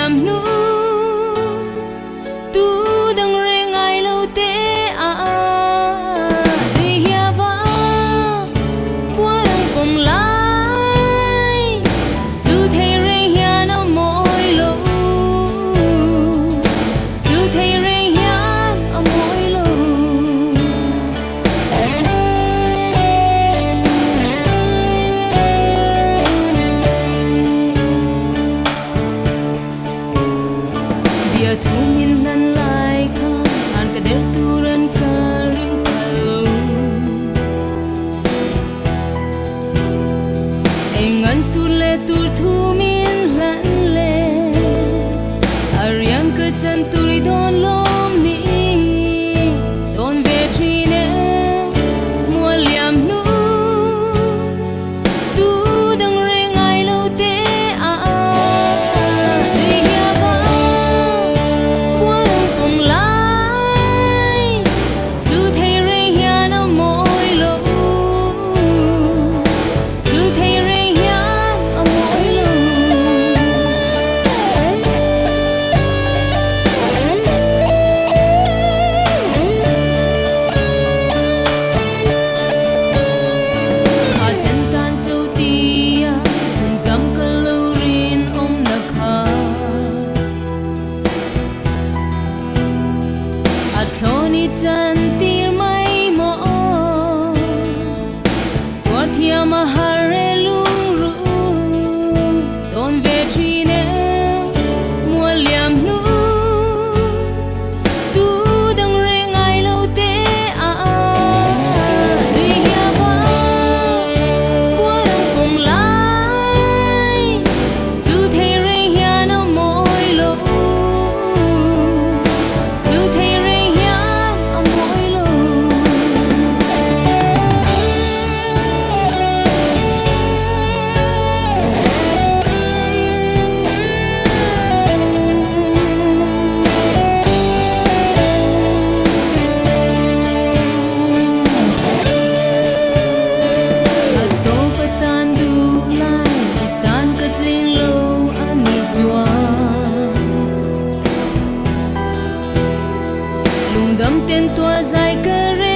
liam nu tu dang re ngai lo te a đi hia va qua dang pom lai tu thei re hia no moi lo tu thei re hia a moi lo bia thu min nan lai kha an ka der turan ka ring kalo engan su le tu thu min lan le ariam ka chan turi don lom ni don ve tri ne mua liam nu tu dang re ngai lo te a đi hia va qua dang pom lai tu thei re hia no moi lo tu thei re hia a moi lo a chân tan châu tia hum kam ka lo rin om na kha a thoni chan tir mai mo por thia ma hare lung ru don ve tri ne mua liam nu tu dang re ngai lo te a đi hia va qua dang pom lai tu thei re hia no moi lo tu thei re hia a moi lo a to pa tan du lai a tan ka tling lo ani chua lung dam ten tua zai ka re